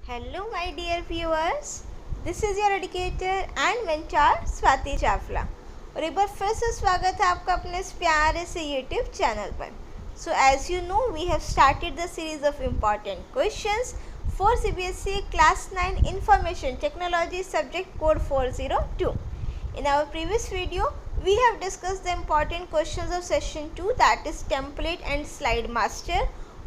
Hello my dear viewers, this is your educator and mentor Swati Chawla और एक बार फिर से स्वागत है आपका अपने इस प्यारे से YouTube चैनल पर। So as you know, we have started the series of important questions for CBSE Class 9 Information Technology Subject Code 402. In our previous video, we have discussed the important questions of Session 2, that is Template and Slide Master,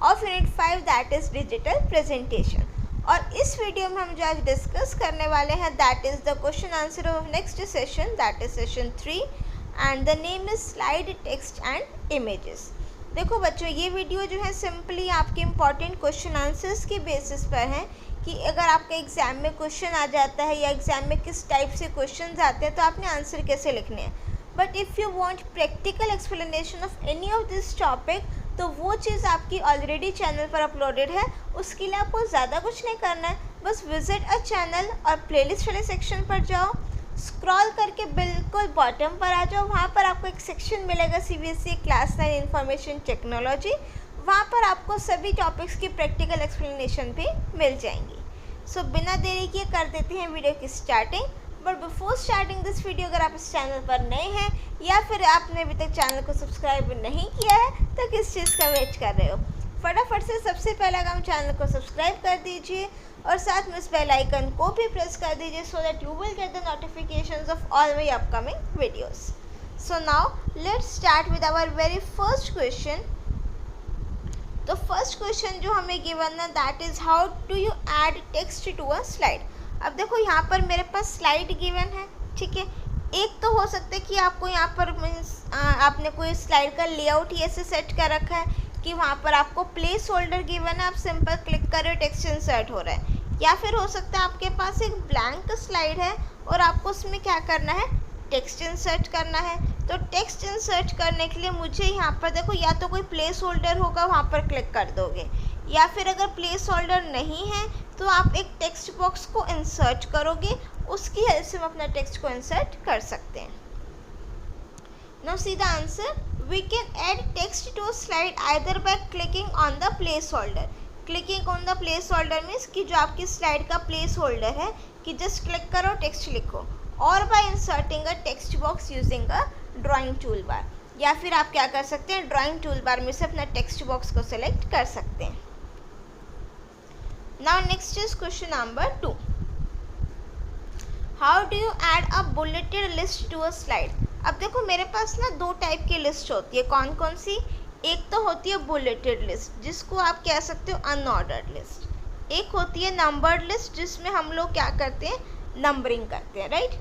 of Unit 5, that is Digital Presentation. और इस video में हम जो आज discuss करने वाले हैं that is the question answer of next session, that is session 3 and the name is slide text and images. देखो बच्चों, ये वीडियो जो है सिंपली आपके इम्पॉर्टेंट क्वेश्चन आंसर्स के बेसिस पर है कि अगर आपके एग्ज़ाम में क्वेश्चन आ जाता है या एग्ज़ाम में किस टाइप से क्वेश्चन आते हैं तो आपने आंसर कैसे लिखने हैं। But if you want practical explanation of any of this topic तो वो चीज़ आपकी ऑलरेडी चैनल पर अपलोडेड है। उसके लिए आपको ज़्यादा कुछ नहीं करना है, बस विजिट अ चैनल और प्लेलिस्ट वाले सेक्शन पर जाओ, स्क्रॉल करके बिल्कुल बॉटम पर आ जाओ। वहाँ पर आपको एक सेक्शन मिलेगा CBSE क्लास 9 इंफॉर्मेशन टेक्नोलॉजी। वहाँ पर आपको सभी टॉपिक्स की प्रैक्टिकल एक्सप्लेनेशन भी मिल जाएंगी। सो बिना देरी किए कर देते हैं वीडियो की starting. But before starting this video, अगर आप इस चैनल पर नए हैं या फिर आपने अभी तक चैनल को सब्सक्राइब नहीं किया है तो किस चीज़ का वेट कर रहे हो। फटाफट से सबसे पहले हम चैनल को सब्सक्राइब कर दीजिए और साथ में इस बेल आइकन को भी प्रेस कर दीजिए so that you will get the notifications of all my upcoming videos. So now let's start with our very first question. तो फर्स्ट क्वेश्चन जो हमें गिवन है that is how do you add text to a slide. अब देखो यहाँ पर मेरे पास slide given है, ठीक है। एक तो हो सकता है कि आपको यहाँ पर मीन्स आपने कोई स्लाइड का लेआउट ही ऐसे सेट कर रखा है कि वहाँ पर आपको प्लेस होल्डर गिवन है, आप सिंपल क्लिक कर रहे हो, टेक्स्ट इंसर्ट हो रहा है। या फिर हो सकता है आपके पास एक ब्लैंक स्लाइड है और आपको उसमें क्या करना है, टेक्स्ट इंसर्ट करना है। तो टेक्स्ट इंसर्ट करने के लिए मुझे यहाँ पर देखो या तो कोई प्लेस होल्डर होगा, वहाँ पर क्लिक कर दोगे, या फिर अगर प्लेस होल्डर नहीं है तो आप एक टेक्स्ट बॉक्स को इंसर्ट करोगे, उसकी हेल्प से हम अपना टेक्स्ट को इंसर्ट कर सकते हैं। Now see the answer, we can add text to slide either by clicking on the placeholder. Clicking on the placeholder means कि जो आपकी स्लाइड का प्लेस होल्डर है कि जस्ट क्लिक करो, टेक्स्ट लिखो, और bye inserting a text box using a drawing tool bar. या फिर आप क्या कर सकते हैं, ड्राइंग टूल बार में से अपना टेक्स्ट बॉक्स को सिलेक्ट कर सकते हैं। Now next is question number 2. How do you add a bulleted list to a slide? अब देखो मेरे पास ना दो टाइप की लिस्ट होती है। कौन कौन सी? एक तो होती है बुलेटेड लिस्ट जिसको आप कह सकते हो अनऑर्डर्ड लिस्ट। एक होती है नंबर्ड लिस्ट जिसमें हम लोग क्या करते हैं, नंबरिंग करते हैं, राइट।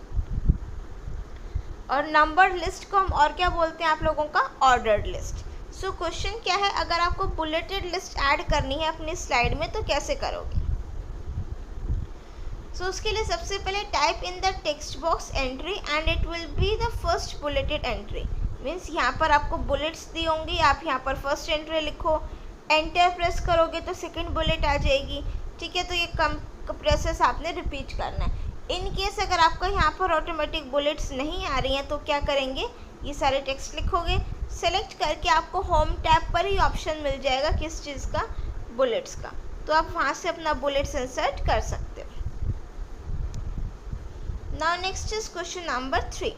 और नंबर्ड लिस्ट को हम और क्या बोलते हैं आप लोगों का, ऑर्डर्ड लिस्ट। सो क्वेश्चन क्या है, अगर आपको बुलेटेड लिस्ट ऐड करनी है अपनी स्लाइड में तो कैसे करोगे। सो उसके लिए सबसे पहले type in the text box entry and it will be the first bulleted entry. Means यहाँ पर आपको बुलेट्स दी होंगी, आप यहाँ पर फर्स्ट एंट्री लिखो, एंटर प्रेस करोगे तो सेकेंड बुलेट आ जाएगी, ठीक है। तो ये प्रोसेस आपने रिपीट करना है। इन केस अगर आपको यहाँ पर ऑटोमेटिक बुलेट्स नहीं आ रही हैं तो क्या करेंगे, ये सारे टेक्स्ट लिखोगे, सेलेक्ट करके आपको होम टैब पर ही ऑप्शन मिल जाएगा किस चीज़ का, बुलेट्स का। तो आप वहाँ से अपना बुलेट्स इंसर्ट कर सकते हो। Now next is question number 3।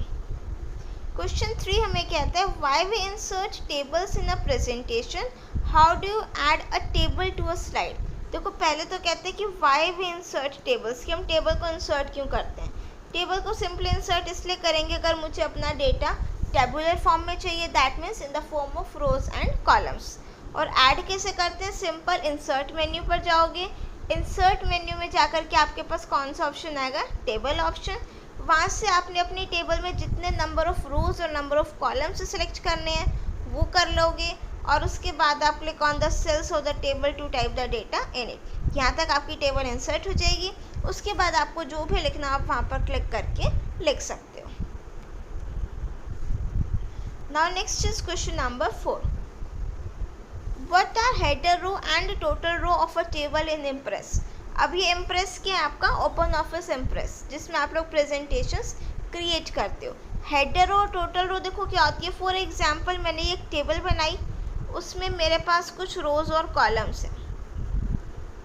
Question 3 हमें कहता है why we insert tables in a presentation, how do you add a table to a slide. देखो पहले तो कहते हैं कि व्हाई वी इंसर्ट टेबल्स, कि हम टेबल को इंसर्ट क्यों करते हैं। टेबल को सिंपली इंसर्ट इसलिए करेंगे अगर मुझे अपना डेटा टेबुलर फॉर्म में चाहिए, that means in the form of rose and columns. और ऐड कैसे करते हैं, सिंपल इंसर्ट मेन्यू पर जाओगे, इंसर्ट मेन्यू में जाकर के आपके पास कौन सा ऑप्शन आएगा, टेबल ऑप्शन। वहाँ से आपने अपनी टेबल में जितने नंबर ऑफ रोज और नंबर ऑफ कॉलम्स सेलेक्ट करने हैं वो कर लोगे, और उसके बाद आप click on the cells of the table to type the data in it. यहाँ तक आपकी टेबल इंसर्ट हो जाएगी। उसके बाद आपको जो भी लिखना आप वहाँ पर क्लिक करके लिख सकते हो। Now next is question number 4. What are header row and total row of a table in Impress? अब ये Impress क्या है, आपका ओपन ऑफिस Impress, जिसमें आप लोग प्रेजेंटेशंस क्रिएट करते हो। हेडर रो, टोटल रो देखो क्या होती है। फॉर एग्जांपल मैंने एक टेबल बनाई, उसमें मेरे पास कुछ रोज और कॉलम्स हैं,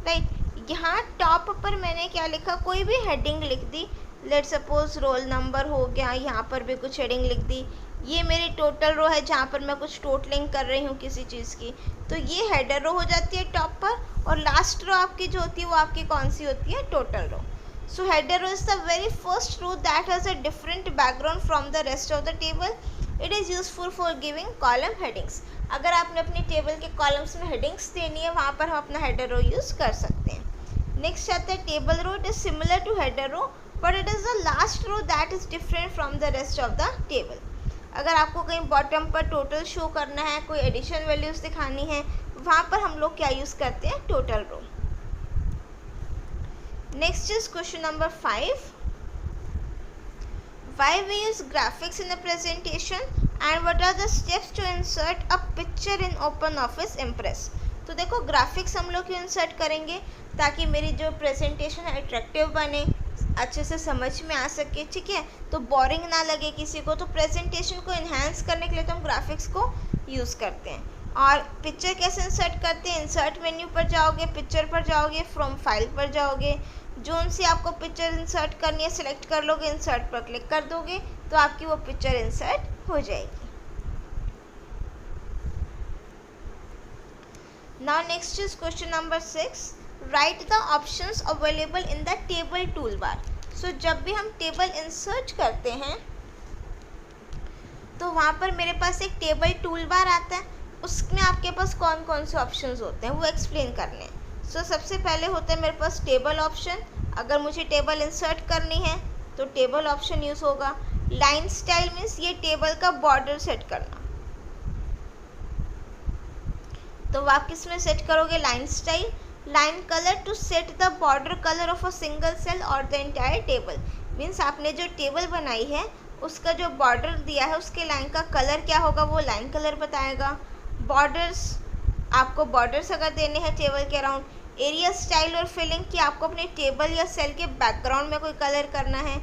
राइट। यहाँ टॉप पर मैंने क्या लिखा, कोई भी हेडिंग लिख दी, लेट सपोज रोल नंबर हो गया, यहाँ पर भी कुछ हेडिंग लिख दी। ये मेरी टोटल रो है जहाँ पर मैं कुछ टोटलिंग कर रही हूँ किसी चीज़ की, तो ये हेडर रो हो जाती है टॉप पर, और लास्ट रो आपकी जो होती है वो आपकी कौन सी होती है, total row. So header row is the very first row that has a different background from the rest of the table. It is useful for giving column headings. अगर आपने अपनी टेबल के कॉलम्स में हेडिंग्स देनी है, वहाँ पर हम अपना हेडर रो यूज़ कर सकते हैं। नेक्स्ट आता है table row. It is similar to header row but it is the last row that is different from the rest of the table. अगर आपको कहीं बॉटम पर टोटल शो करना है, कोई एडिशन वैल्यूज़ दिखानी है, वहाँ पर हम लोग क्या यूज़ करते हैं, total row. Next is question number 5। Why we use graphics in a presentation and what are the steps to insert a picture in OpenOffice Impress? तो देखो ग्राफिक्स हम लोग क्यों इंसर्ट करेंगे, ताकि मेरी जो प्रेजेंटेशन है अट्रैक्टिव बने, अच्छे से समझ में आ सके, ठीक है, तो बोरिंग ना लगे किसी को। तो प्रेजेंटेशन को इन्हांस करने के लिए तो हम ग्राफिक्स को यूज़ करते हैं। और पिक्चर कैसे इंसर्ट करते हैं, इंसर्ट मेन्यू पर जाओगे, पिक्चर पर जाओगे, फ्रॉम फाइल पर जाओगे, जोन से आपको पिक्चर इंसर्ट करनी है सिलेक्ट कर लोगे, इंसर्ट पर क्लिक कर दोगे तो आपकी वो पिक्चर इंसर्ट हो जाएगी। Now next is question number 6। Right the options available in the table toolbar. So जब भी हम टेबल इंसर्ट करते हैं तो वहाँ पर मेरे पास एक टेबल टूल बार आता है, उसमें आपके पास कौन कौन से ऑप्शंस होते हैं वो एक्सप्लेन करने हैं। सो सबसे पहले होता है मेरे पास टेबल ऑप्शन। अगर मुझे टेबल इंसर्ट करनी है तो टेबल ऑप्शन यूज़ होगा। लाइन स्टाइल मीन्स ये टेबल का बॉर्डर सेट करना, तो आप किस में सेट करोगे, line style. Line colour to set the border colour of a single cell और द एंटायर टेबल। मीन्स आपने जो टेबल बनाई है उसका जो बॉर्डर दिया है उसके लाइन का कलर क्या होगा, वो लाइन कलर बताएगा। बॉर्डर्स, आपको बॉर्डर्स अगर देने हैं टेबल के अराउंड। एरिया स्टाइल और फिलिंग कि आपको अपने टेबल या सेल के बैकग्राउंड में कोई कलर करना है।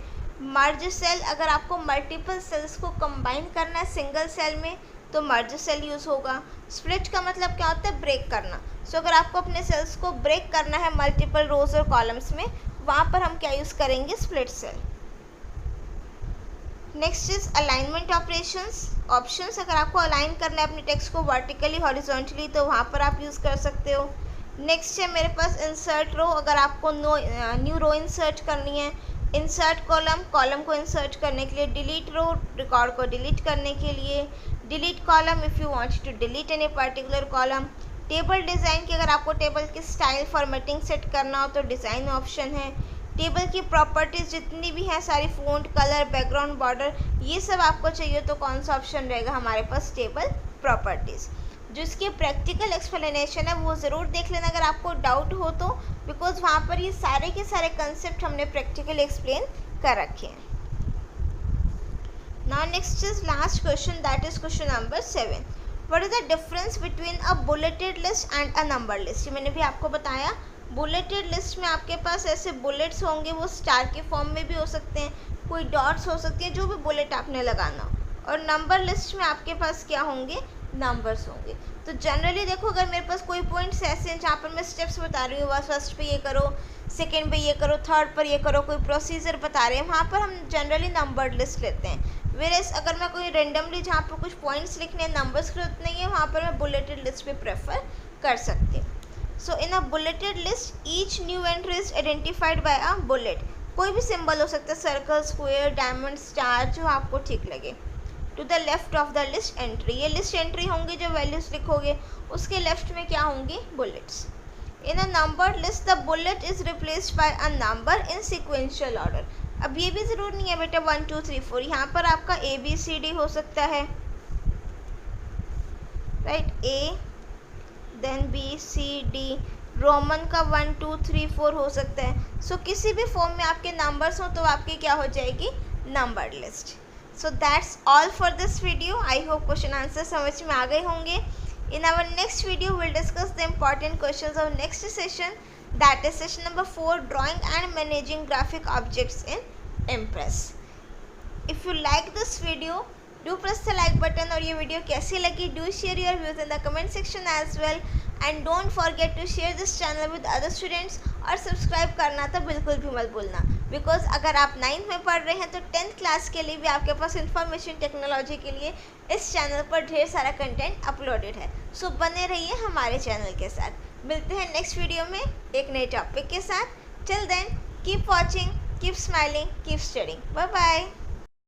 मर्ज सेल, अगर आपको मल्टीपल सेल्स को कंबाइन करना है सिंगल सेल में तो मर्ज सेल यूज़ होगा। स्प्लिट का मतलब क्या होता है, ब्रेक करना। सो अगर आपको अपने सेल्स को ब्रेक करना है मल्टीपल रोज और कॉलम्स में, वहाँ पर हम क्या यूज़ करेंगे, split cell. Next is alignment options. अगर आपको अलाइन करना है अपने टेक्स्ट को वर्टिकली हॉरिजॉन्टली तो वहाँ पर आप यूज़ कर सकते हो। नेक्स्ट है मेरे पास इंसर्ट रो। अगर आपको न्यू रो इंसर्ट करनी है। इंसर्ट कॉलम को इंसर्ट करने के लिए। डिलीट रो, रिकॉर्ड को डिलीट करने के लिए। Delete column if you want to delete any particular column. Table design की, अगर आपको टेबल की स्टाइल फॉर्मेटिंग सेट करना हो तो डिज़ाइन ऑप्शन है। टेबल की प्रॉपर्टीज़ जितनी भी हैं सारी, फ़ॉन्ट, कलर, बैकग्राउंड, बॉर्डर, ये सब आपको चाहिए तो कौन सा ऑप्शन रहेगा हमारे पास, टेबल प्रॉपर्टीज़। जो इसकी प्रैक्टिकल एक्सप्लेनेशन है वो ज़रूर देख लेना अगर आपको डाउट हो तो, बिकॉज वहाँ पर ये सारे के सारे कंसेप्ट हमने प्रैक्टिकली एक्सप्लेन कर रखे हैं। Now next is last question, that is question number 7। What is the difference between a bulleted list and a number list. मैंने भी आपको बताया, बुलेटेड लिस्ट में आपके पास ऐसे बुलेट्स होंगे, वो स्टार के फॉर्म में भी हो सकते हैं, कोई डॉट्स हो सकती हैं, जो भी बुलेट आपने लगाना हो। और नंबर लिस्ट में आपके पास क्या होंगे, नंबर्स होंगे। तो जनरली देखो, अगर मेरे पास कोई पॉइंट्स ऐसे हैं जहाँ पर मैं स्टेप्स बता रही हूँ, बस फर्स्ट पे ये करो, सेकंड पे ये करो, थर्ड पर ये करो, कोई प्रोसीजर बता रहे हैं, वहाँ पर हम जनरली नंबर्ड लिस्ट लेते हैं। वेरेस अगर मैं कोई रेंडमली जहाँ पर कुछ पॉइंट्स लिखने हैं, नंबर्स की जरूरत नहीं है, वहाँ पर मैं बुलेटेड लिस्ट पे प्रेफर कर सकती हूँ। So in a bulleted list each new entry is identified by a bullet. कोई भी सिंबल हो सकता है, सर्कल, स्क्वायर, डायमंड, स्टार, जो आपको ठीक लगे। To the left of the list entry, ये लिस्ट एंट्री होंगी जो वैल्यूज लिखोगे, उसके लेफ्ट में क्या होंगी, bullets. In a numbered list the bullet is replaced by a number in sequential order. अब ये भी ज़रूर नहीं है बेटा 1 2 3 4, यहाँ पर आपका ABCD हो सकता है, right, A then BCD, Roman का 1 2 3 4 हो सकता है। सो किसी भी फॉर्म में आपके नंबर्स हो तो आपकी क्या हो जाएगी, numbered list. So that's all for this video. I hope question answer समझ में आ गए होंगे. In our next video, we'll discuss the important questions of next session, that is session number 4, drawing and managing graphic objects in Impress. If you like this video, do press the like button. और ये video कैसी लगी, do share your views in the comment section as well, and don't forget to share this channel with other students. और subscribe करना तो बिल्कुल भी मत भूलना, बिकॉज अगर आप 9th में पढ़ रहे हैं तो 10th क्लास के लिए भी आपके पास इंफॉर्मेशन टेक्नोलॉजी के लिए इस चैनल पर ढेर सारा कंटेंट अपलोडेड है। सो बने रहिए हमारे चैनल के साथ। मिलते हैं नेक्स्ट वीडियो में एक नए टॉपिक के साथ। Till then keep watching, keep smiling, keep studying. Bye bye.